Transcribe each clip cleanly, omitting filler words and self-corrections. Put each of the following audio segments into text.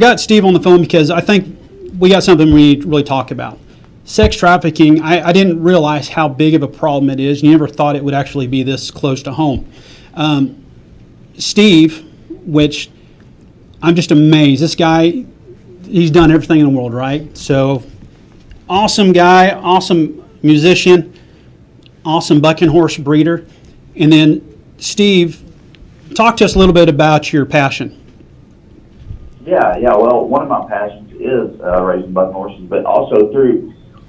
got Steve on the phone because I think we got something we need to really talk about. Sex trafficking, I didn't realize how big of a problem it is. You never thought it would actually be this close to home. Steve, which I'm just amazed. This guy, he's done everything in the world, right? So, awesome guy, awesome musician, awesome bucking horse breeder. And then, Steve, talk to us a little bit about your passion. Yeah. Well, one of my passions is raising bucking horses, but also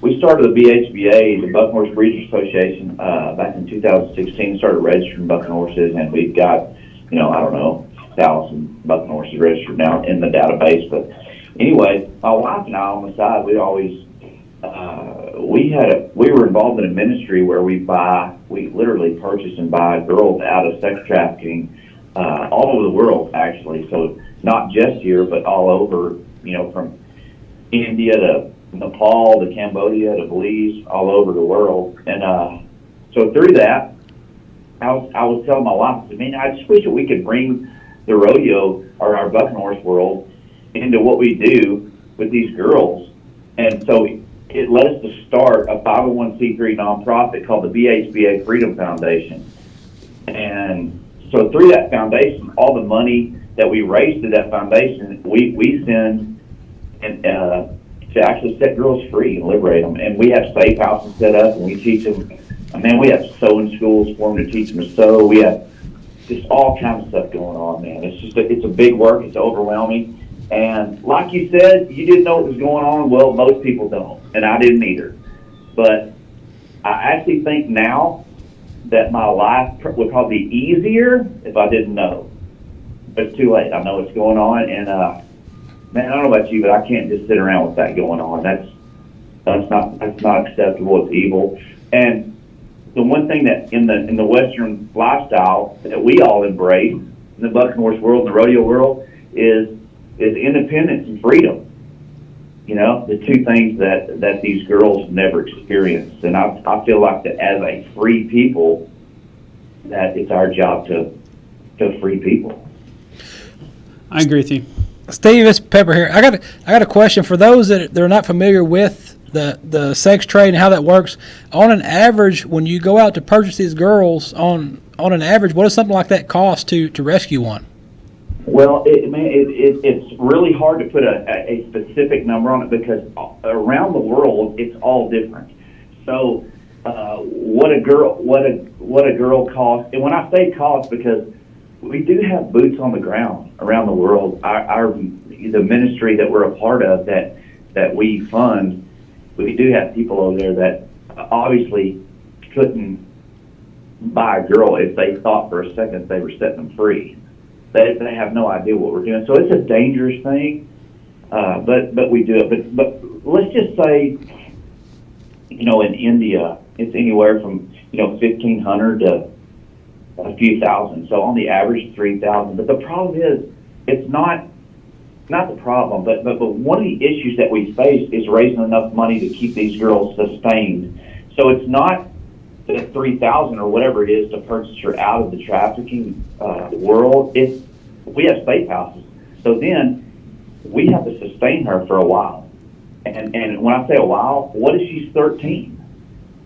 we started the BHBA, the Bucking Horse Breeders Association, back in 2016. Started registering bucking horses, and we've got, I don't know, 1,000 bucking horses registered now in the database. But anyway, my wife and I on the side, we always we were involved in a ministry where we literally purchase and buy girls out of sex trafficking all over the world, actually. So not just here, but all over, from India to Nepal to Cambodia to Belize, all over the world. And so through that, I was telling my wife, I mean, I just wish that we could bring the rodeo or our bucking horse world into what we do with these girls. And so it led us to start a 501c3 nonprofit called the BHBA Freedom Foundation. And so through that foundation, all the money that we raise through that foundation, we send to actually set girls free and liberate them. And we have safe houses set up, and we teach them. Man, we have sewing schools for them to teach them to sew. We have just all kinds of stuff going on, man. It's a big work. It's overwhelming. And like you said, you didn't know what was going on. Well, most people don't, and I didn't either. But I actually think now that my life would probably be easier if I didn't know. But it's too late. I know what's going on, and man, I don't know about you, but I can't just sit around with that going on. That's not acceptable. It's evil. And the one thing that in the Western lifestyle that we all embrace in the bucking horse world and the rodeo world is independence and freedom. The two things that these girls never experienced. And I feel like that as a free people, that it's our job to free people. I agree with you. Steve, it's Pepper here. I got a question for those that are not familiar with the sex trade and how that works. On an average, when you go out to purchase these girls, on an average, what does something like that cost to rescue one? Well, it's really hard to put a specific number on it because around the world it's all different. So what a girl costs, and when I say cost, because we do have boots on the ground around the world. The ministry that we're a part of that we fund, we do have people over there that obviously couldn't buy a girl if they thought for a second they were setting them free. They have no idea what we're doing. So it's a dangerous thing, but we do it. But let's just say, in India, it's anywhere from 1,500 to a few thousand. So on the average, 3,000. But the problem is, it's not the problem, but one of the issues that we face is raising enough money to keep these girls sustained. So it's not the 3,000 or whatever it is to purchase her out of the trafficking world. We have safe houses, so then we have to sustain her for a while. And when I say a while, what if she's 13?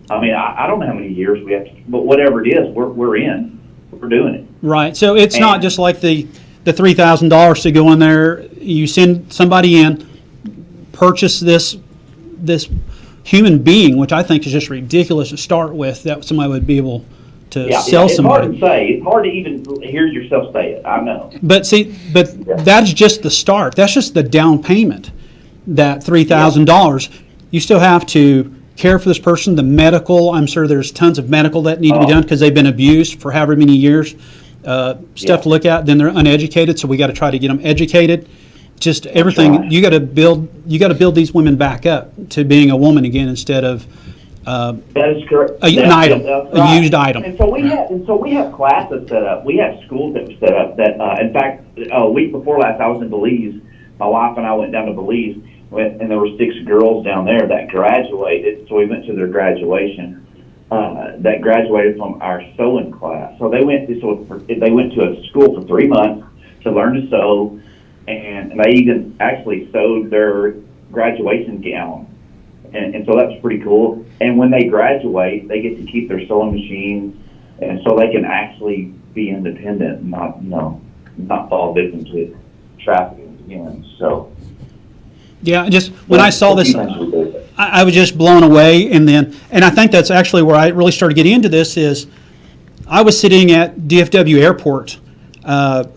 I mean, I don't know how many years we have to, but whatever it is, we're doing it. Right. So it's not just like the $3,000 to go in there. You send somebody in, purchase this human being, which I think is just ridiculous to start with, that somebody would be able to sell somebody. It's hard to say. It's hard to even hear yourself say it. I know. But that's just the start. That's just the down payment, that $3,000. You still have to care for this person, the medical. I'm sure there's tons of medical that need to be done because they've been abused for however many years. Stuff to look at. Then they're uneducated, so we got to try to get them educated. Just everything. Right. You got to build these women back up to being a woman again instead of that is correct. An item, a used item. And so we have classes set up. We have schools that were set up. That in fact, a week before last, I was in Belize. My wife and I went down to Belize, and there were 6 girls down there that graduated. So we went to their graduation. That graduated from our sewing class. So they went to a school for 3 months to learn to sew, and they even actually sewed their graduation gown. And so that's pretty cool. And when they graduate, they get to keep their sewing machines, and so they can actually be independent and not fall victim to trafficking again. So Yeah, just when I saw this, I was just blown away. And I think that's actually where I really started getting into this is I was sitting at DFW Airport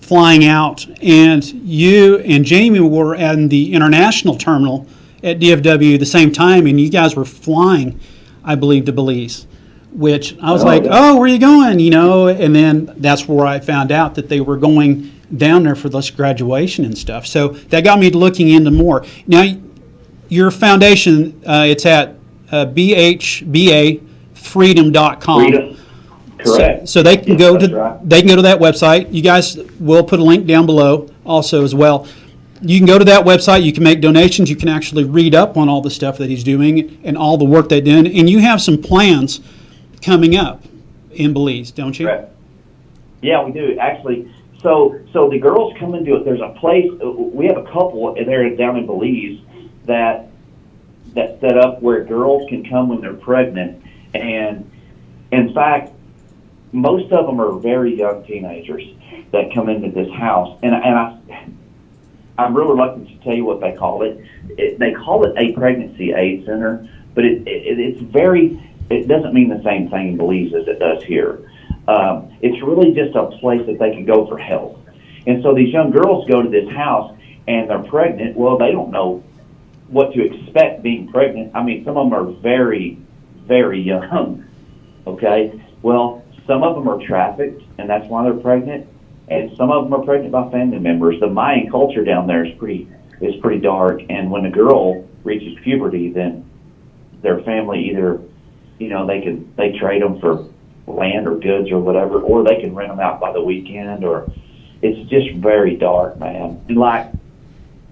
flying out, and you and Jamie were at the international terminal at DFW the same time, and you guys were flying, I believe, to Belize, which I was like, oh, where are you going? And then that's where I found out that they were going down there for this graduation and stuff. So that got me looking into more. Now, your foundation, it's at bhbafreedom.com. Freedom. Correct. So they can go to right. They can go to that website. You guys will put a link down below also as well. You can go to that website. You can make donations. You can actually read up on all the stuff that he's doing and all the work they're doing. And you have some plans coming up in Belize, don't you? Correct. Yeah, we do actually. So the girls come into it. There's a place. We have a couple there down in Belize that set up where girls can come when they're pregnant, and in fact, most of them are very young teenagers that come into this house, and I'm really reluctant to tell you what they call it. They call it a pregnancy aid center, but it doesn't mean the same thing in Belize as it does here. It's really just a place that they can go for help. And so these young girls go to this house and they're pregnant. Well, they don't know what to expect being pregnant. I mean, some of them are very, very young. Okay? Well, some of them are trafficked, and that's why they're pregnant. And some of them are pregnant by family members. The Mayan culture down there is pretty dark. And when a girl reaches puberty, then their family either, they trade them for land or goods or whatever, or they can rent them out by the weekend, or it's just very dark, man. And like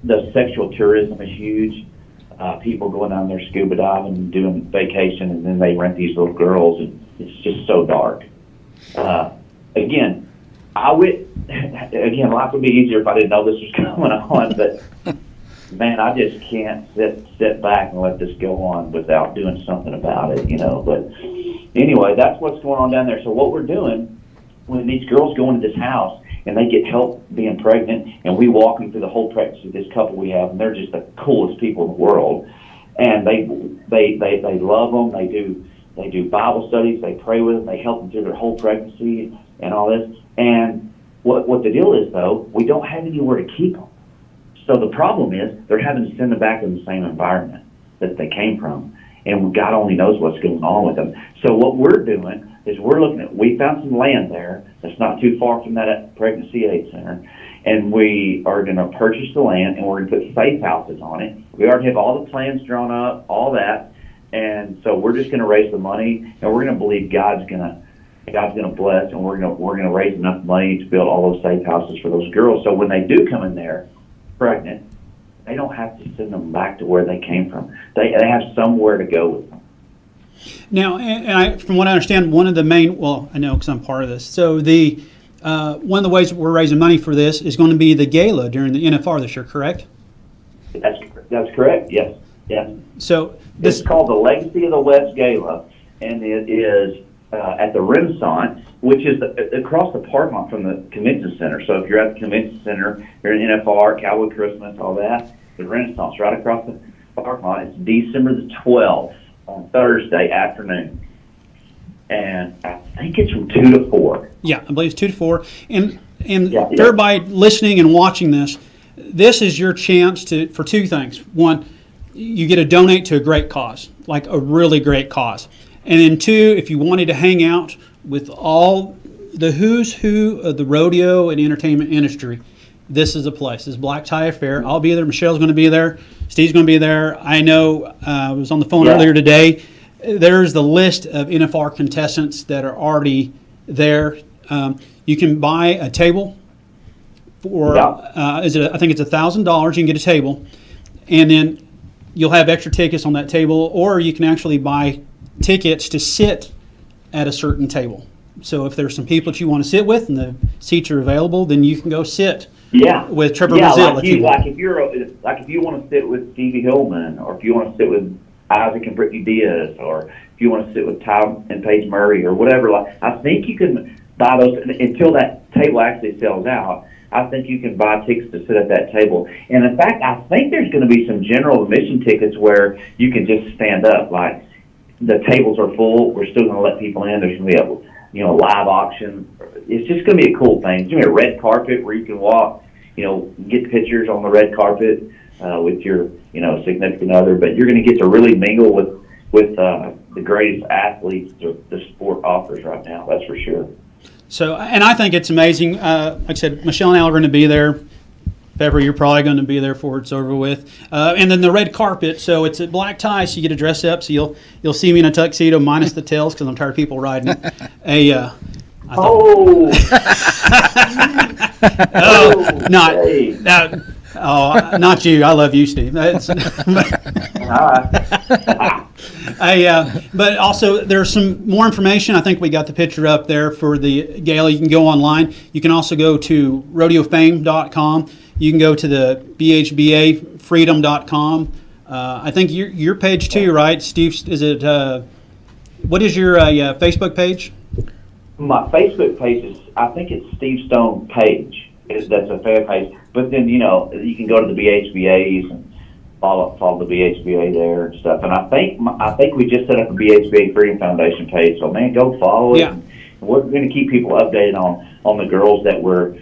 the sexual tourism is huge. People going down there scuba diving and doing vacation, and then they rent these little girls, and it's just so dark. Again, life would be easier if I didn't know this was going on, but man, I just can't sit back and let this go on without doing something about it, But anyway, that's what's going on down there. So what we're doing, when these girls go into this house and they get help being pregnant, and we walk them through the whole pregnancy of this couple we have, and they're just the coolest people in the world, and they love them. They do Bible studies. They pray with them. They help them through their whole pregnancy and all this. And what the deal is, though, we don't have anywhere to keep them. So the problem is they're having to send them back in the same environment that they came from. And God only knows what's going on with them. So what we're doing is we found some land there that's not too far from that pregnancy aid center. And we are going to purchase the land, and we're going to put safe houses on it. We already have all the plans drawn up, all that. And so we're just going to raise the money, and we're going to believe God's going to bless, and we're going to raise enough money to build all those safe houses for those girls. So when they do come in there pregnant, they don't have to send them back to where they came from. They have somewhere to go with them. Now, from what I understand, one of the main, well, I know because I'm part of this. So one of the ways we're raising money for this is going to be the gala during the NFR this year, correct? That's correct. Yes. So it's called the Legacy of the West Gala, and it is at the Renaissance, which is across the parking lot from the convention center. So if you're at the convention center, you're in NFR, Cowboy Christmas, all that, the Renaissance right across the parking lot. It's December the 12th on Thursday afternoon, and I think it's from 2 to 4. Yeah, I believe it's 2 to 4. And Yeah. for everybody listening and watching this is your chance for two things. One, you get to donate to a great cause, like a really great cause. And then two, if you wanted to hang out with all the who's who of the rodeo and entertainment industry, this is a place. This is Black Tie Affair. I'll be there. Michelle's going to be there. Steve's going to be there. I know I was on the phone earlier today. There's the list of NFR contestants that are already there. You can buy a table for, I think it's $1,000. You can get a table. And then you'll have extra tickets on that table, or you can actually buy tickets to sit at a certain table. So if there's some people that you want to sit with and the seats are available, then you can go sit Yeah. with Trevor Yeah, Brazil. like you, like if you want to sit with Stevie Hillman, or if you want to sit with Isaac and Brittany Diaz, or if you want to sit with Ty and Paige Murray, or whatever. Like, I think you can buy those until that table actually sells out. I think you can buy tickets to sit at that table. And in fact, I think there's going to be some general admission tickets where you can just stand up. Like, the tables are full, we're still going to let people in. There's going to be a live auction. It's just going to be a cool thing. It's going to be a red carpet where you can walk, get pictures on the red carpet with your, significant other. But you're going to get to really mingle with the greatest athletes the sport offers right now. That's for sure. So, and I think it's amazing. Like I said, Michelle and I are going to be there. Pepper, you're probably going to be there before it's over with. And then the red carpet. So it's a black tie, so you get to dress up. So you'll see me in a tuxedo minus the tails because I'm tired of people riding it. Not you. I love you, Steve. But also, there's some more information. I think we got the picture up there for the gala. You can go online. You can also go to rodeofame.com. You can go to the bhbafreedom.com. I think your page too, right, Steve? Is it? What is your Facebook page? My Facebook page is, I think it's Steve Stone page. That's a fan page. But then, you can go to the BHBAs and follow the BHBA there and stuff. And I think we just set up a BHBA Freedom Foundation page. So, man, go follow it. Yeah. And we're going to keep people updated on the girls that we're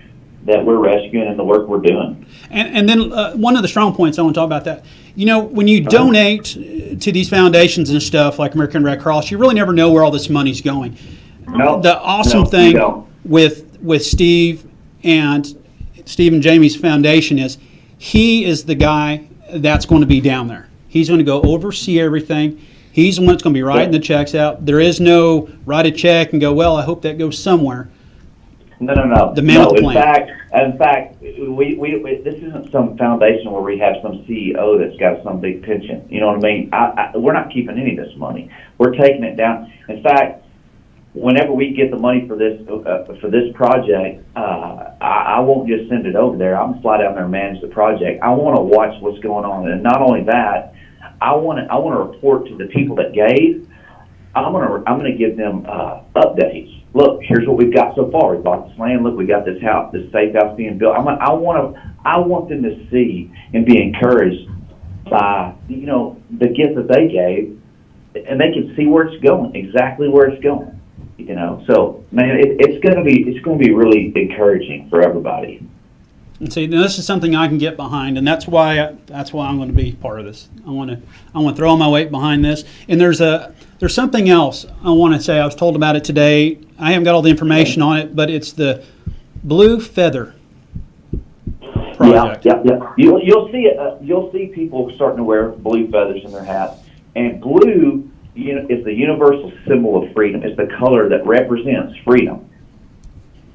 rescuing and the work we're doing. And then one of the strong points, I want to talk about that. When you donate to these foundations and stuff like American Red Cross, you really never know where all this money's going. No, the awesome thing with Steve and Jamie's foundation is he is the guy that's going to be down there. He's going to go oversee everything. He's the one that's going to be writing the checks out. There is no write a check and go, well, I hope that goes somewhere. No. The man with the plan. In fact, we this isn't some foundation where we have some CEO that's got some big pension. You know what I mean? We're not keeping any of this money. We're taking it down. In fact, whenever we get the money for this project, I won't just send it over there. I'm gonna fly down there and manage the project. I want to watch what's going on, and not only that, I want to report to the people that gave. I'm gonna give them updates. Look, here's what we've got so far. We bought this land. Look, we got this house, this safe house being built. I want them to see and be encouraged by the gift that they gave, and they can see where it's going, exactly where it's going. So man, it's going to be really encouraging for everybody. And see, this is something I can get behind, and that's why I'm going to be part of this. I want to throw all my weight behind this. And there's something else I want to say. I was told about it today. I haven't got all the information on it, but it's the Blue Feather project. Yeah. You'll see it. You'll see people starting to wear blue feathers in their hats, and blue is the universal symbol of freedom. It's the color that represents freedom.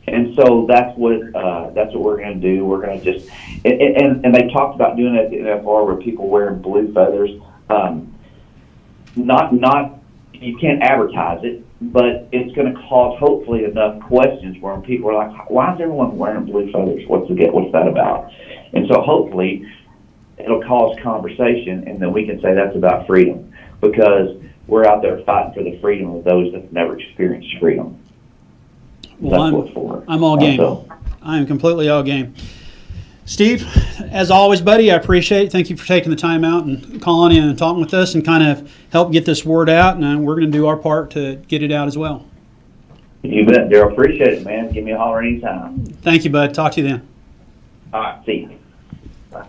And so that's what we're going to do. We're going to just and they talked about doing it at the NFR where people wearing blue feathers. Not you can't advertise it, but it's going to cause hopefully enough questions where people are like, why is everyone wearing blue feathers? What's that about? And so hopefully it'll cause conversation, and then we can say that's about freedom, because we're out there fighting for the freedom of those that have never experienced freedom. Well, I'm all game. I am completely all game. Steve, as always, buddy, I appreciate it. Thank you for taking the time out and calling in and talking with us and kind of help get this word out, and we're going to do our part to get it out as well. You bet, Daryl. Appreciate it, man. Give me a holler anytime. Thank you, bud. Talk to you then. All right. See you. Bye.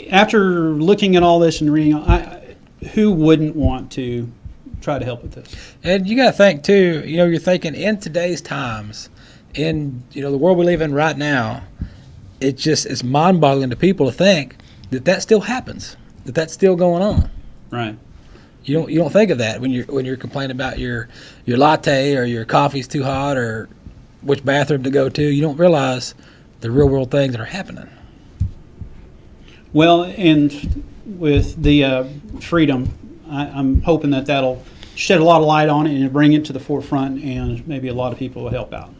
After looking at all this and reading, who wouldn't want to try to help with this? And you got to think too. You're thinking in today's times, in the world we live in right now, it's mind-boggling to people to think that still happens, that's still going on. Right. You don't think of that when you're complaining about your latte or your coffee's too hot or which bathroom to go to. You don't realize the real world things that are happening. Well, and with the freedom, I'm hoping that'll shed a lot of light on it and bring it to the forefront, and maybe a lot of people will help out.